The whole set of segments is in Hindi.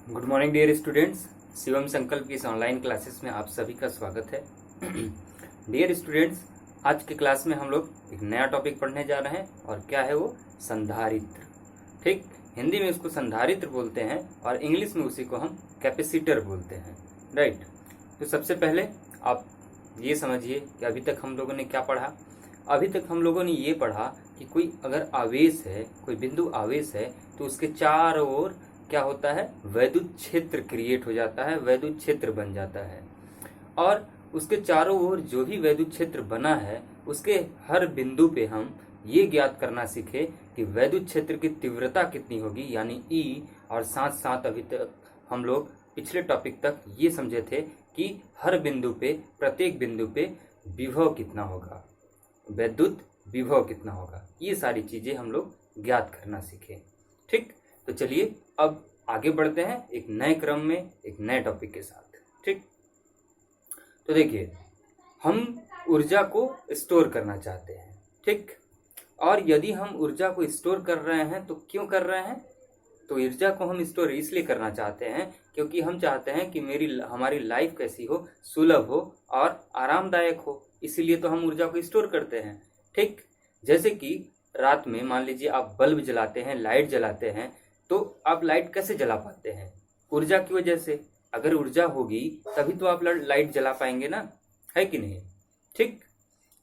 Good morning dear students. Shivam Sankalp की इस ऑनलाइन क्लासेस में आप सभी का स्वागत है। डियर स्टूडेंट्स, आज के क्लास में हम लोग एक नया टॉपिक पढ़ने जा रहे हैं और क्या है वो संधारित्र। ठीक, हिंदी में उसको संधारित्र बोलते हैं और इंग्लिश में उसी को हम कैपेसिटर बोलते हैं। राइट। तो सबसे पहले आप ये समझिए कि अभी तक हम लोगों ने क्या पढ़ा। अभी तक हम लोगों ने ये पढ़ा कि कोई अगर आवेश है, कोई बिंदु आवेश है, तो उसके चारों ओर क्या होता है, वैद्युत क्षेत्र क्रिएट हो जाता है, वैद्युत क्षेत्र बन जाता है। और उसके चारों ओर जो भी वैद्युत क्षेत्र बना है उसके हर बिंदु पे हम ये ज्ञात करना सीखे कि वैद्युत क्षेत्र की तीव्रता कितनी होगी, यानी ई। और साथ साथ अभी तक हम लोग पिछले टॉपिक तक ये समझे थे कि हर बिंदु पे, प्रत्येक बिंदु पे विभव कितना होगा, वैद्युत विभव कितना होगा। ये सारी चीजें हम लोग ज्ञात करना सीखे। ठीक, तो चलिए अब आगे बढ़ते हैं एक नए क्रम में, एक नए टॉपिक के साथ। ठीक, तो देखिए, हम ऊर्जा को स्टोर करना चाहते हैं। ठीक, और यदि हम ऊर्जा को स्टोर कर रहे हैं तो क्यों कर रहे हैं? तो ऊर्जा को हम स्टोर इसलिए करना चाहते हैं क्योंकि हम चाहते हैं कि हमारी लाइफ कैसी हो, सुलभ हो और आरामदायक हो। इसीलिए तो हम ऊर्जा को स्टोर करते हैं। ठीक, जैसे कि रात में मान लीजिए आप बल्ब जलाते हैं, लाइट जलाते हैं, तो आप लाइट कैसे जला पाते हैं? ऊर्जा की वजह से। अगर ऊर्जा होगी तभी तो आप लाइट जला पाएंगे ना, है कि नहीं? ठीक,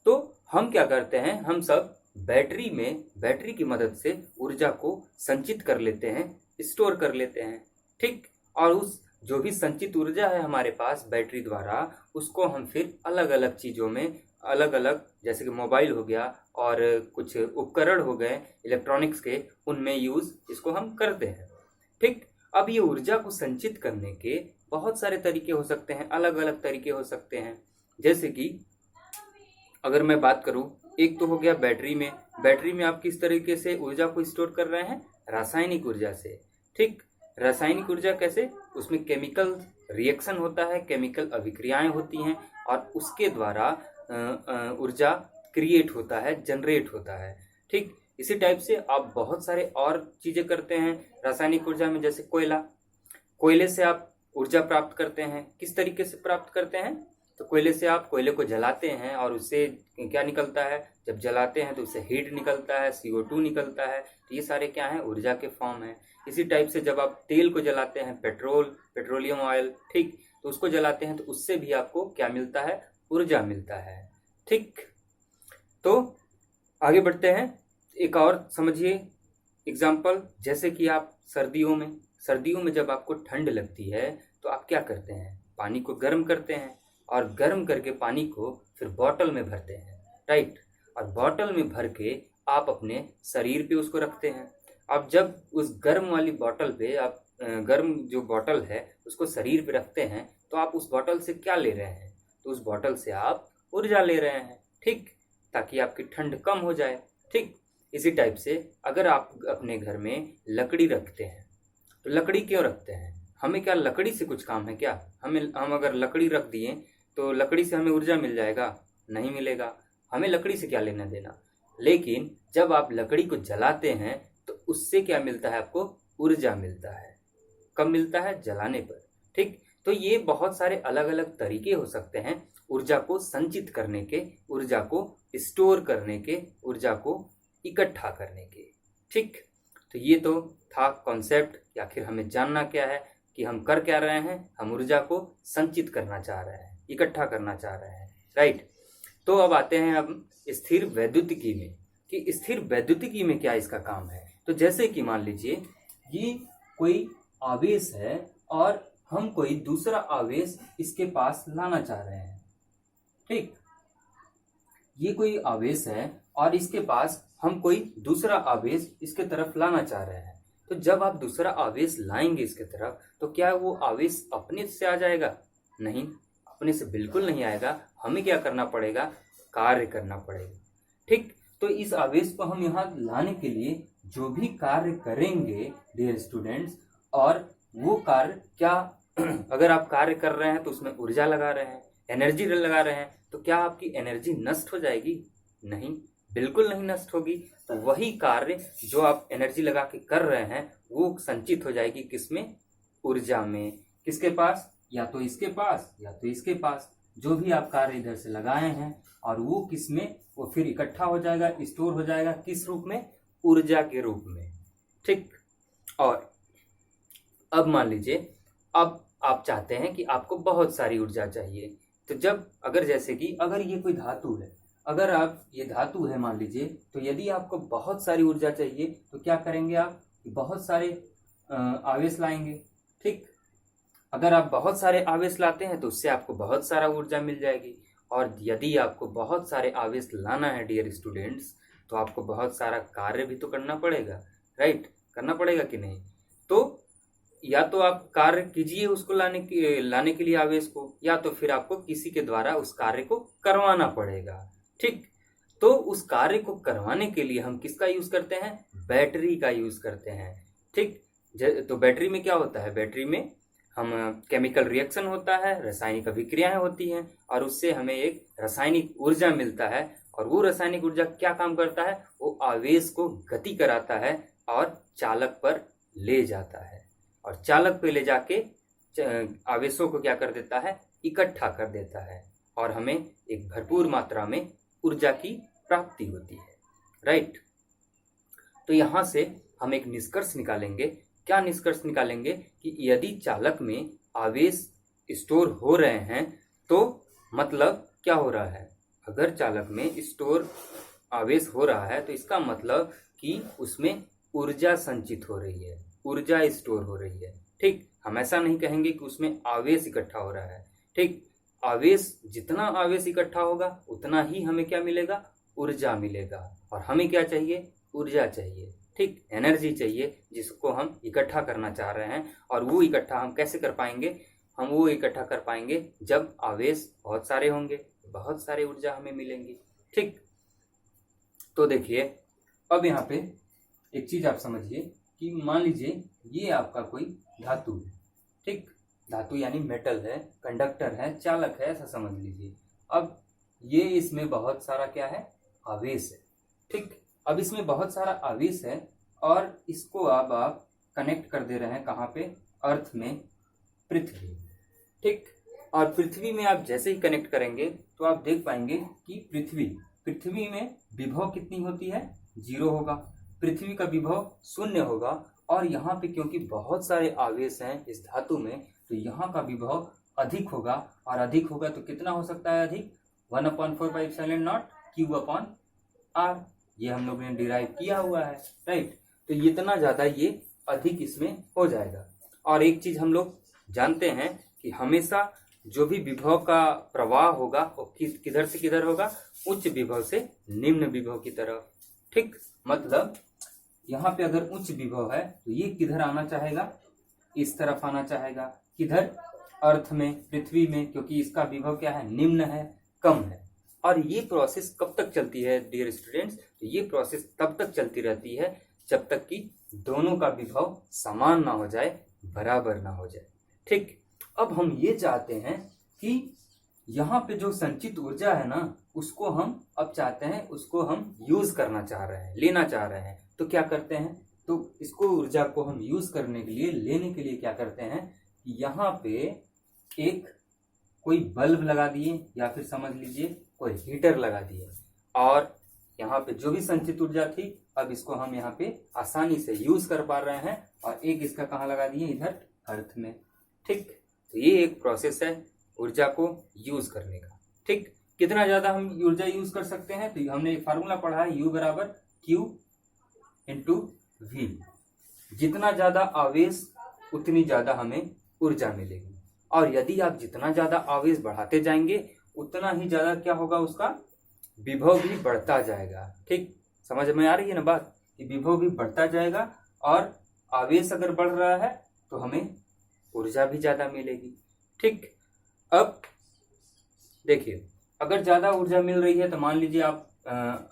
तो हम क्या करते हैं, हम सब बैटरी की मदद से ऊर्जा को संचित कर लेते हैं, स्टोर कर लेते हैं। ठीक, और उस जो भी संचित ऊर्जा है हमारे पास बैटरी द्वारा, उसको हम फिर अलग अलग चीजों में, अलग अलग, जैसे कि मोबाइल हो गया और कुछ उपकरण हो गए इलेक्ट्रॉनिक्स के, उनमें यूज इसको हम करते हैं। ठीक, अब ये ऊर्जा को संचित करने के बहुत सारे तरीके हो सकते हैं, अलग अलग तरीके हो सकते हैं। जैसे कि अगर मैं बात करूं, एक तो हो गया बैटरी में आप किस तरीके से ऊर्जा को स्टोर कर रहे हैं? रासायनिक ऊर्जा से। ठीक, रासायनिक ऊर्जा कैसे? उसमें केमिकल रिएक्शन होता है, केमिकल अभिक्रियाएं होती हैं और उसके द्वारा ऊर्जा क्रिएट होता है, जनरेट होता है। ठीक, इसी टाइप से आप बहुत सारे और चीजें करते हैं रासायनिक ऊर्जा में। जैसे कोयले से आप ऊर्जा प्राप्त करते हैं। किस तरीके से प्राप्त करते हैं? तो कोयले से आप कोयले को जलाते हैं और उससे क्या निकलता है? जब जलाते हैं तो उससे हीट निकलता है, CO2 निकलता है। तो ये सारे क्या है? ऊर्जा के फॉर्म है। इसी टाइप से जब आप तेल को जलाते हैं, पेट्रोलियम ऑयल, ठीक, तो उसको जलाते हैं तो उससे भी आपको क्या मिलता है? ऊर्जा मिलता है। ठीक, तो आगे बढ़ते हैं, एक और समझिए एग्जाम्पल। जैसे कि आप सर्दियों में जब आपको ठंड लगती है तो आप क्या करते हैं? पानी को गर्म करते हैं और गर्म करके पानी को फिर बॉटल में भरते हैं। राइट, और बॉटल में भर के आप अपने शरीर पे उसको रखते हैं। अब जब उस गर्म वाली बॉटल पे आप गर्म जो बॉटल है उसको शरीर पे रखते हैं तो आप उस बॉटल से क्या ले रहे हैं? तो उस बॉटल से आप ऊर्जा ले रहे हैं। ठीक, ताकि आपकी ठंड कम हो जाए। ठीक, इसी टाइप से अगर आप अपने घर में लकड़ी रखते हैं तो लकड़ी क्यों रखते हैं? हमें क्या लकड़ी से कुछ काम है क्या? हम अगर लकड़ी रख दिए तो लकड़ी से हमें ऊर्जा मिल जाएगा? नहीं मिलेगा। हमें लकड़ी से क्या लेना देना। लेकिन जब आप लकड़ी को जलाते हैं तो उससे क्या मिलता है? आपको ऊर्जा मिलता है। कब मिलता है? जलाने पर। ठीक, तो ये बहुत सारे अलग अलग तरीके हो सकते हैं ऊर्जा को संचित करने के, ऊर्जा को स्टोर करने के, ऊर्जा को इकट्ठा करने के। ठीक, तो ये तो था कॉन्सेप्ट कि आखिर हमें जानना क्या है, कि हम कर क्या रहे हैं। हम ऊर्जा को संचित करना चाह रहे हैं, इकट्ठा करना चाह रहे हैं। राइट, तो अब आते हैं हम स्थिर वैद्युतिकी में, कि स्थिर वैद्युतिकी में क्या इसका काम है। तो जैसे कि मान लीजिए ये कोई आवेश है और हम कोई दूसरा आवेश इसके पास लाना चाह रहे हैं। ठीक, ये कोई आवेश है और इसके पास हम कोई दूसरा आवेश इसके तरफ लाना चाह रहे हैं। तो जब आप दूसरा आवेश लाएंगे इसके तरफ तो क्या वो आवेश अपने से आ जाएगा? नहीं, अपने से बिल्कुल नहीं आएगा। हमें क्या करना पड़ेगा? कार्य करना पड़ेगा। ठीक, तो इस आवेश को हम यहाँ लाने के लिए जो भी कार्य करेंगे डियर स्टूडेंट्स, और वो कार्य क्या अगर आप कार्य कर रहे हैं तो उसमें ऊर्जा लगा रहे हैं, एनर्जी लगा रहे हैं, तो क्या आपकी एनर्जी नष्ट हो जाएगी? नहीं, बिल्कुल नहीं नष्ट होगी। तो वही कार्य जो आप एनर्जी लगा के कर रहे हैं वो संचित हो जाएगी किसमें? ऊर्जा में, किसके पास, या तो इसके पास या तो इसके पास, जो भी आप कार्य इधर से लगाए हैं, और वो किस में, वो फिर इकट्ठा हो जाएगा, स्टोर हो जाएगा, किस रूप में, ऊर्जा के रूप में। ठीक। और अब मान लीजिए, अब आप चाहते हैं कि आपको बहुत सारी ऊर्जा चाहिए, तो जब अगर जैसे कि अगर ये कोई धातु है, अगर आप ये धातु है मान लीजिए, तो यदि आपको बहुत सारी ऊर्जा चाहिए तो क्या करेंगे आप, बहुत सारे आवेश लाएंगे। ठीक। अगर आप बहुत सारे आवेश लाते हैं तो उससे आपको बहुत सारा ऊर्जा मिल जाएगी, और यदि आपको बहुत सारे आवेश लाना है डियर स्टूडेंट्स, तो आपको बहुत सारा कार्य भी तो करना पड़ेगा, राइट, करना पड़ेगा कि नहीं। तो या तो आप कार्य कीजिए उसको लाने के लिए आवेश को, या तो फिर आपको किसी के द्वारा उस कार्य को करवाना पड़ेगा। ठीक। तो उस कार्य को करवाने के लिए हम किसका यूज करते हैं, बैटरी का यूज करते हैं। ठीक। तो बैटरी में क्या होता है, बैटरी में हम केमिकल रिएक्शन होता है, रासायनिक अभिक्रियाएं होती हैं, और उससे हमें एक रासायनिक ऊर्जा मिलता है, और वो रासायनिक ऊर्जा क्या काम करता है, वो आवेश को गति कराता है और चालक पर ले जाता है, और चालक पे ले जाके आवेशों को क्या कर देता है, इकट्ठा कर देता है, और हमें एक भरपूर मात्रा में ऊर्जा की प्राप्ति होती है, राइट। तो यहां से हम एक निष्कर्ष निकालेंगे। क्या निष्कर्ष निकालेंगे कि यदि चालक में आवेश स्टोर हो रहे हैं तो मतलब क्या हो रहा है, अगर चालक में स्टोर आवेश हो रहा है तो इसका मतलब कि उसमें ऊर्जा संचित हो रही है, ऊर्जा स्टोर हो रही है। ठीक। हम ऐसा नहीं कहेंगे कि उसमें आवेश इकट्ठा हो रहा है। ठीक। आवेश, जितना आवेश इकट्ठा होगा उतना ही हमें क्या मिलेगा, ऊर्जा मिलेगा, और हमें क्या चाहिए, ऊर्जा चाहिए। ठीक, एनर्जी चाहिए जिसको हम इकट्ठा करना चाह रहे हैं, और वो इकट्ठा हम कैसे कर पाएंगे, हम वो इकट्ठा कर पाएंगे जब आवेश बहुत सारे होंगे, बहुत सारे ऊर्जा हमें मिलेंगी। ठीक। तो देखिए, अब यहाँ पे एक चीज आप समझिए कि मान लीजिए ये आपका कोई धातु है। ठीक। धातु यानी मेटल है, कंडक्टर है, चालक है, ऐसा समझ लीजिए। अब ये इसमें बहुत सारा क्या है, आवेश है। ठीक। अब इसमें बहुत सारा आवेश है, और इसको अब आप कनेक्ट कर दे रहे हैं कहाँ पे, अर्थ में, पृथ्वी। ठीक। और पृथ्वी में आप जैसे ही कनेक्ट करेंगे तो आप देख पाएंगे कि पृथ्वी में विभव कितनी होती है, 0 होगा। पृथ्वी का विभव 0 होगा, और यहाँ पे क्योंकि बहुत सारे आवेश हैं इस धातु में, तो यहाँ का विभव अधिक होगा, और अधिक होगा तो कितना हो सकता है अधिक, 1/4πε0 Q/R। ये हम लोग ने डिराइव किया हुआ है, राइट। तो इतना ज्यादा ये अधिक इसमें हो जाएगा। और एक चीज हम लोग जानते हैं कि हमेशा जो भी विभव का प्रवाह होगा वो किधर से किधर होगा, उच्च विभव से निम्न विभव की तरफ। ठीक। मतलब यहाँ पे अगर उच्च विभव है तो ये किधर आना चाहेगा, इस तरफ आना चाहेगा, किधर, अर्थ में, पृथ्वी में, क्योंकि इसका विभव क्या है, निम्न है, कम है। और ये प्रोसेस कब तक चलती है डियर स्टूडेंट्स, तो ये प्रोसेस तब तक चलती रहती है जब तक कि दोनों का विभव समान ना हो जाए, बराबर ना हो जाए। ठीक। अब हम ये चाहते हैं कि यहाँ पे जो संचित ऊर्जा है ना, उसको हम अब चाहते हैं, उसको हम यूज करना चाह रहे हैं, लेना चाह रहे हैं। तो क्या करते हैं, तो इसको, ऊर्जा को हम यूज करने के लिए, लेने के लिए क्या करते हैं, यहाँ पे एक कोई बल्ब लगा दिए, या फिर समझ लीजिए कोई हीटर लगा दिए, और यहाँ पे जो भी संचित ऊर्जा थी अब इसको हम यहाँ पे आसानी से यूज कर पा रहे हैं, और एक इसका कहाँ लगा दिए, इधर अर्थ में। ठीक। तो ये एक प्रोसेस है ऊर्जा को यूज करने का। ठीक। कितना ज्यादा हम ऊर्जा यूज कर सकते हैं, तो हमने एक फार्मूला पढ़ा है, U = Q × V। जितना ज्यादा आवेश उतनी ज्यादा हमें ऊर्जा मिलेगी, और यदि आप जितना ज्यादा आवेश बढ़ाते जाएंगे उतना ही ज्यादा क्या होगा, उसका विभव भी बढ़ता जाएगा। ठीक। समझ में आ रही है ना बात, कि विभव भी बढ़ता जाएगा, और आवेश अगर बढ़ रहा है तो हमें ऊर्जा भी ज्यादा मिलेगी। ठीक। अब देखिए, अगर ज्यादा ऊर्जा मिल रही है तो मान लीजिए आप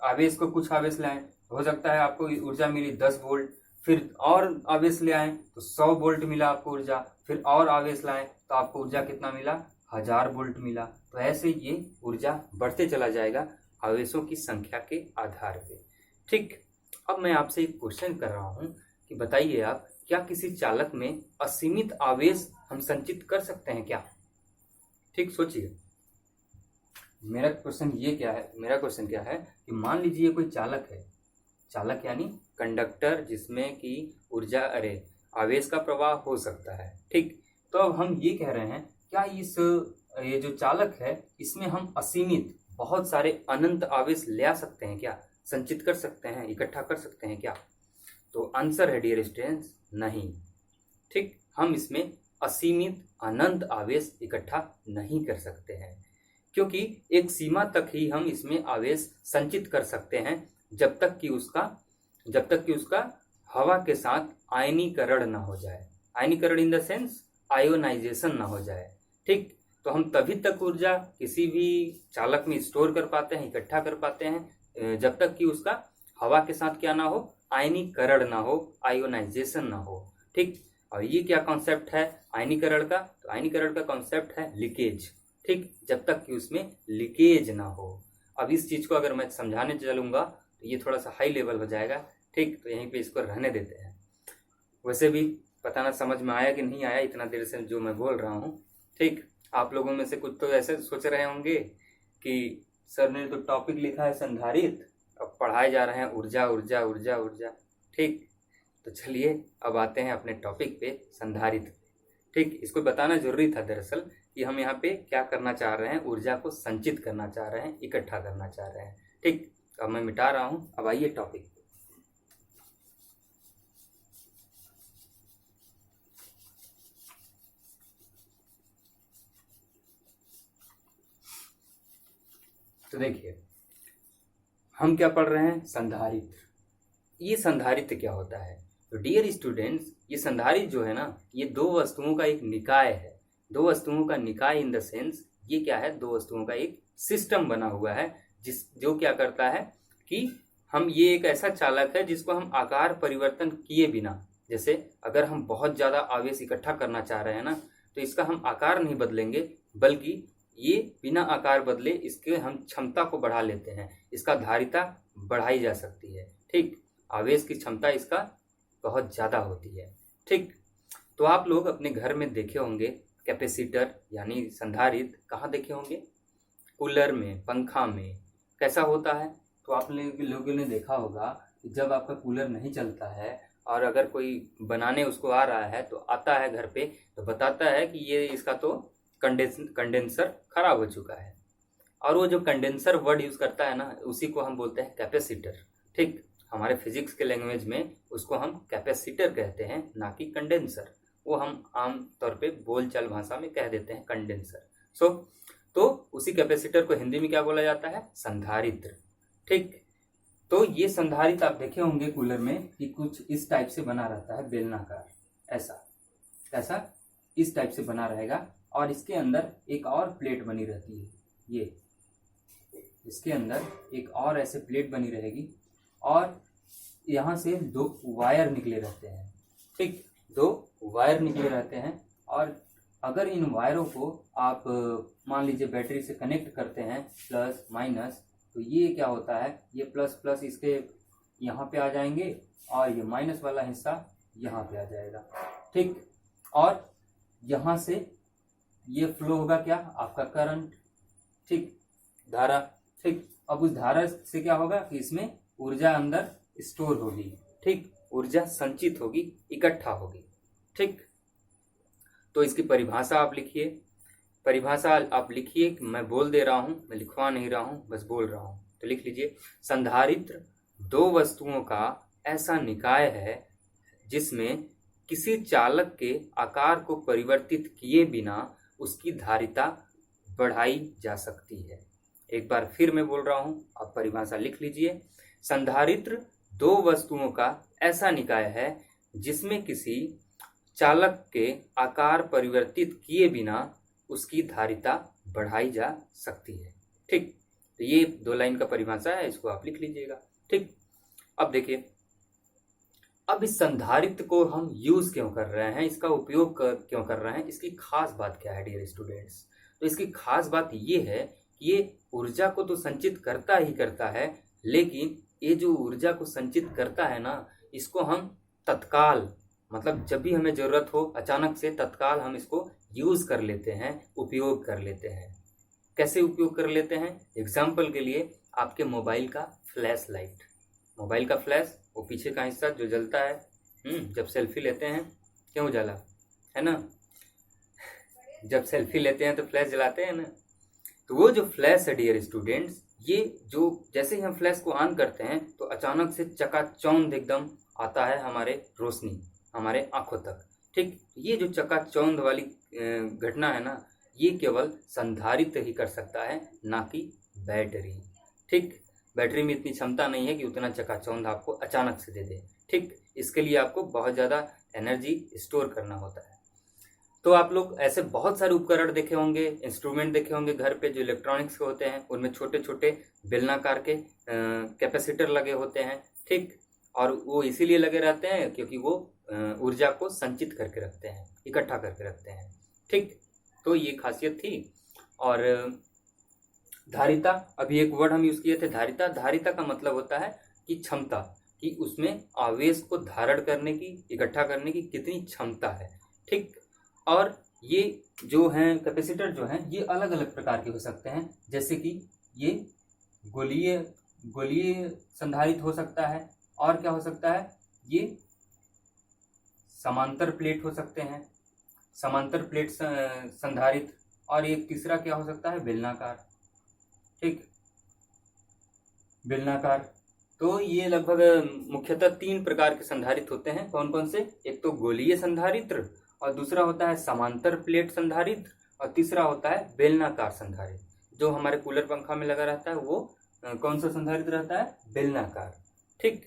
आवेश को, कुछ आवेश लाएं, हो सकता है आपको ऊर्जा मिली 10 वोल्ट, फिर और आवेश ले आए तो 100 वोल्ट मिला आपको ऊर्जा, फिर और आवेश लाएं तो आपको ऊर्जा कितना मिला, 1000 वोल्ट मिला। तो ऐसे ये ऊर्जा बढ़ते चला जाएगा आवेशों की संख्या के आधार पे। ठीक। अब मैं आपसे एक क्वेश्चन कर रहा हूँ कि बताइए आप, क्या किसी चालक में असीमित आवेश हम संचित कर सकते हैं क्या? ठीक सोचिए, मेरा क्वेश्चन क्या है कि मान लीजिए कोई चालक है, चालक यानी कंडक्टर, जिसमें कि आवेश का प्रवाह हो सकता है। ठीक, तो अब हम ये कह रहे हैं क्या ये जो चालक है इसमें हम असीमित बहुत सारे अनंत आवेश ले आ सकते हैं क्या, संचित कर सकते हैं, इकट्ठा कर सकते हैं क्या? तो आंसर है डियर स्टूडेंट्स, नहीं। ठीक, हम इसमें असीमित अनंत आवेश इकट्ठा नहीं कर सकते हैं, क्योंकि एक सीमा तक ही हम इसमें आवेश संचित कर सकते हैं जब तक कि उसका हवा के साथ आयनीकरण ना हो जाए। आयनीकरण इन द सेंस आयोनाइजेशन ना हो जाए। ठीक, तो हम तभी तक ऊर्जा किसी भी चालक में स्टोर कर पाते हैं, इकट्ठा कर पाते हैं, जब तक कि उसका हवा के साथ क्या ना हो, आयनीकरण ना हो, आयोनाइजेशन ना हो। ठीक, और ये क्या कॉन्सेप्ट है आयनीकरण का? तो आयनीकरण का कॉन्सेप्ट है लीकेज। ठीक, जब तक कि उसमें लीकेज ना हो। अब इस चीज को अगर मैं समझाने चलूंगा तो ये थोड़ा सा हाई लेवल हो जाएगा। ठीक, तो यहीं पे इसको रहने देते हैं। वैसे भी पता ना समझ में आया कि नहीं आया इतना देर से जो मैं बोल रहा हूँ। ठीक, आप लोगों में से कुछ तो ऐसे सोच रहे होंगे कि सर ने तो टॉपिक लिखा है संधारित्र, अब पढ़ाए जा रहे हैं ऊर्जा ऊर्जा ऊर्जा ऊर्जा। ठीक, तो चलिए अब आते हैं अपने टॉपिक पे, संधारित्र। ठीक, इसको बताना जरूरी था दरअसल कि हम यहाँ पे क्या करना चाह रहे हैं, ऊर्जा को संचित करना चाह रहे हैं, इकट्ठा करना चाह रहे हैं। ठीक, अब मैं मिटा रहा हूँ, अब आइए टॉपिक। तो देखिए हम क्या पढ़ रहे हैं, संधारित्र। ये संधारित्र क्या होता है? तो डियर स्टूडेंट्स, ये संधारित्र जो है ना, ये दो वस्तुओं का एक निकाय है। दो वस्तुओं का निकाय इन द सेंस ये क्या है, दो वस्तुओं का एक सिस्टम बना हुआ है जो क्या करता है कि ये एक ऐसा चालक है जिसको हम आकार परिवर्तन किए बिना, जैसे अगर हम बहुत ज्यादा आवेश इकट्ठा करना चाह रहे हैं ना, तो इसका हम आकार नहीं बदलेंगे, बल्कि ये बिना आकार बदले इसके हम क्षमता को बढ़ा लेते हैं, इसका धारिता बढ़ाई जा सकती है। ठीक, आवेश की क्षमता इसका बहुत ज्यादा होती है। ठीक, तो आप लोग अपने घर में देखे होंगे कैपेसिटर यानी संधारित्र, कहाँ देखे होंगे? कूलर में, पंखा में। कैसा होता है? तो आप लोगों ने देखा होगा कि जब आपका कूलर नहीं चलता है और अगर कोई बनाने उसको आ रहा है तो आता है घर पे तो बताता है कि ये इसका तो कंडेंसर खराब हो चुका है, और वो जो कंडेंसर वर्ड यूज करता है ना, उसी को हम बोलते हैं कैपेसिटर। ठीक, हमारे फिजिक्स के लैंग्वेज में उसको हम कैपेसिटर कहते हैं, ना कि कंडेंसर। वो हम आम तौर पे बोलचाल भाषा में कह देते हैं कंडेंसर। तो उसी कैपेसिटर को हिंदी में क्या बोला जाता है? संधारित्र। ठीक, तो ये संधारित्र आप देखे होंगे कूलर में कि कुछ इस टाइप से बना रहता है, बेलनाकार, ऐसा इस टाइप से बना रहेगा, और इसके अंदर एक और प्लेट बनी रहती है। ये इसके अंदर एक और ऐसे प्लेट बनी रहेगी, और यहाँ से दो वायर निकले रहते हैं। ठीक, दो वायर निकले रहते हैं, और अगर इन वायरों को आप मान लीजिए बैटरी से कनेक्ट करते हैं, प्लस माइनस, तो ये क्या होता है, ये प्लस प्लस इसके यहाँ पे आ जाएंगे, और ये माइनस वाला हिस्सा यहाँ पे आ जाएगा। ठीक, और यहाँ से ये फ्लो होगा क्या, आपका करंट। ठीक, धारा। ठीक, अब उस धारा से क्या होगा कि इसमें ऊर्जा अंदर स्टोर होगी। ठीक, ऊर्जा संचित होगी, इकट्ठा होगी। ठीक, तो इसकी परिभाषा आप लिखिए। मैं बोल दे रहा हूं, मैं लिखवा नहीं रहा हूं, बस बोल रहा हूं, तो लिख लीजिए। संधारित्र दो वस्तुओं का ऐसा निकाय है जिसमें किसी चालक के आकार को परिवर्तित किए बिना उसकी धारिता बढ़ाई जा सकती है। एक बार फिर मैं बोल रहा हूं, आप परिभाषा लिख लीजिए। संधारित्र दो वस्तुओं का ऐसा निकाय है जिसमें किसी चालक के आकार परिवर्तित किए बिना उसकी धारिता बढ़ाई जा सकती है। ठीक, तो ये दो लाइन का परिभाषा है, इसको आप लिख लीजिएगा। ठीक, अब देखिए, अब इस संधारित्र को हम यूज क्यों कर रहे हैं, इसका उपयोग क्यों कर रहे हैं, इसकी खास बात क्या है डियर स्टूडेंट्स? तो इसकी खास बात ये है कि ये ऊर्जा को तो संचित करता ही करता है, लेकिन ये जो ऊर्जा को संचित करता है ना, इसको हम तत्काल मतलब जब भी हमें ज़रूरत हो अचानक से तत्काल हम इसको यूज़ कर लेते हैं, उपयोग कर लेते हैं। कैसे उपयोग कर लेते हैं? एग्जाम्पल के लिए आपके मोबाइल का फ्लैश लाइट, मोबाइल का फ्लैश, वो पीछे का हिस्सा जो जलता है, जब सेल्फी लेते हैं क्यों जला, है ना? जब सेल्फी लेते हैं तो फ्लैश जलाते हैं ना। तो वो जो फ्लैश है डियर स्टूडेंट्स, ये जो जैसे ही हम फ्लैश को ऑन करते हैं तो अचानक से चकाचौंध एकदम आता है हमारे रोशनी, हमारे आंखों तक। ठीक, ये जो चकाचौंध वाली घटना है ना, ये केवल संधारित्र ही कर सकता है, ना कि बैटरी। ठीक, बैटरी में इतनी क्षमता नहीं है कि उतना चकाचौंध आपको अचानक से दे दे। ठीक, इसके लिए आपको बहुत ज़्यादा एनर्जी स्टोर करना होता है। तो आप लोग ऐसे बहुत सारे उपकरण देखे होंगे, इंस्ट्रूमेंट देखे होंगे घर पे जो इलेक्ट्रॉनिक्स के होते हैं, उनमें छोटे छोटे बेलनाकार के कैपेसिटर लगे होते हैं। ठीक, और वो इसीलिए लगे रहते हैं क्योंकि वो ऊर्जा को संचित करके रखते हैं, इकट्ठा करके रखते हैं। ठीक, तो ये खासियत थी। और धारिता, अभी एक वर्ड हम यूज़ किए थे, धारिता। धारिता का मतलब होता है कि क्षमता, कि उसमें आवेश को धारण करने की, इकट्ठा करने की कितनी क्षमता है। ठीक, और ये जो हैं कैपेसिटर जो हैं, ये अलग अलग प्रकार के हो सकते हैं। जैसे कि ये गोलीय संधारित्र हो सकता है, और क्या हो सकता है, ये समांतर प्लेट हो सकते हैं, समांतर प्लेट संधारित्र, और एक तीसरा क्या हो सकता है, बेलनाकार। ठीक, बेलनाकार। तो ये लगभग मुख्यतः 3 प्रकार के संधारित्र होते हैं। कौन कौन से? एक तो गोलीय संधारित्र, और दूसरा होता है समांतर प्लेट संधारित्र, और तीसरा होता है बेलनाकार संधारित्र। जो हमारे कूलर पंखा में लगा रहता है वो कौन सा संधारित्र रहता है? बेलनाकार। ठीक,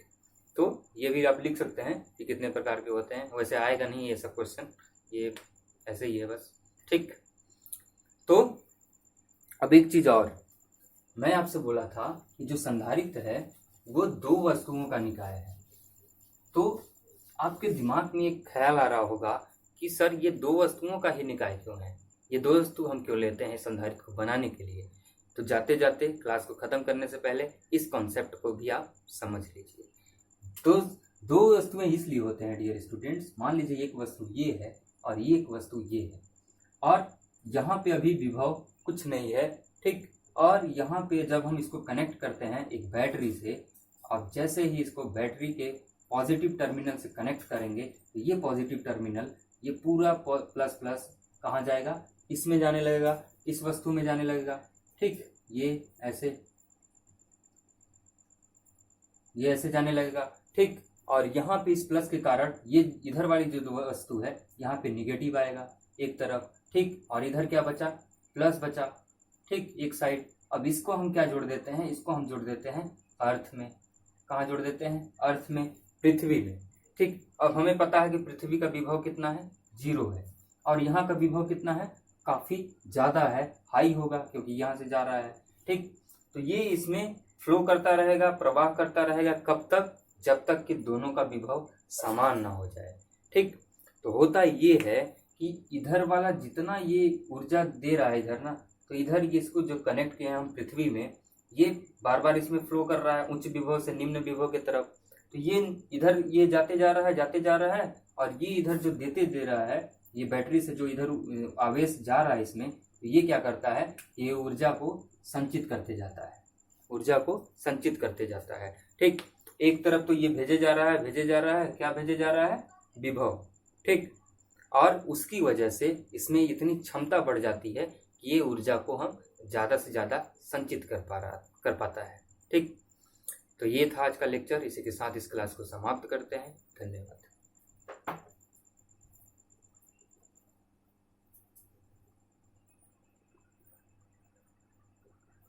तो ये भी आप लिख सकते हैं कि कितने प्रकार के होते हैं। वैसे आएगा नहीं ये सब क्वेश्चन, ये ऐसे ही है बस। ठीक, तो अब एक चीज और, मैं आपसे बोला था कि जो संधारित्र है वो 2 वस्तुओं का निकाय है। तो आपके दिमाग में एक ख्याल आ रहा होगा कि सर ये 2 वस्तुओं का ही निकाय क्यों है, ये 2 वस्तु हम क्यों लेते हैं संधारित्र को बनाने के लिए। तो जाते जाते क्लास को खत्म करने से पहले इस कॉन्सेप्ट को भी आप समझ लीजिए। तो 2 वस्तुएं इसलिए होते हैं डियर स्टूडेंट्स, मान लीजिए एक वस्तु ये है और ये एक वस्तु ये है, और यहाँ पे अभी विभव कुछ नहीं है। ठीक, और यहाँ पे जब हम इसको कनेक्ट करते हैं एक बैटरी से, और जैसे ही इसको बैटरी के पॉजिटिव टर्मिनल से कनेक्ट करेंगे तो ये पॉजिटिव टर्मिनल, ये पूरा प्लस प्लस कहाँ जाएगा? इसमें जाने लगेगा, इस वस्तु में जाने लगेगा। ठीक, ये ऐसे जाने लगेगा। ठीक, और यहाँ पे इस प्लस के कारण ये इधर वाली जो वस्तु है यहाँ पे निगेटिव आएगा एक तरफ। ठीक, और इधर क्या बचा? प्लस बचा। ठीक, एक साइड। अब इसको हम क्या जोड़ देते हैं? इसको हम जोड़ देते हैं अर्थ में। कहाँ जोड़ देते हैं? अर्थ में, पृथ्वी में। ठीक, अब हमें पता है कि पृथ्वी का विभव कितना है? 0 है, और यहाँ का विभव कितना है? काफी ज्यादा है, हाई होगा क्योंकि यहाँ से जा रहा है। ठीक, तो ये इसमें फ्लो करता रहेगा, प्रवाह करता रहेगा। कब तक? जब तक कि दोनों का विभव समान ना हो जाए। ठीक, तो होता ये है कि इधर वाला जितना ये ऊर्जा दे रहा है इधर ना, तो इधर ये इसको जो कनेक्ट किए हैं हम पृथ्वी में, ये बार बार इसमें फ्लो कर रहा है उच्च विभव से निम्न विभव की तरफ। तो ये इधर ये जाते जा रहा है, और ये इधर जो दे रहा है, ये बैटरी से जो इधर आवेश जा रहा है इसमें, तो ये क्या करता है? ये ऊर्जा को संचित करते जाता है, ऊर्जा को संचित करते जाता है। ठीक, एक तरफ तो ये भेजे जा रहा है, क्या भेजे जा रहा है? विभव। ठीक, और उसकी वजह से इसमें इतनी क्षमता बढ़ जाती है कि ये ऊर्जा को हम ज़्यादा से ज़्यादा संचित कर पाता है। ठीक, तो ये था आज का लेक्चर। इसी के साथ इस क्लास को समाप्त करते हैं। धन्यवाद।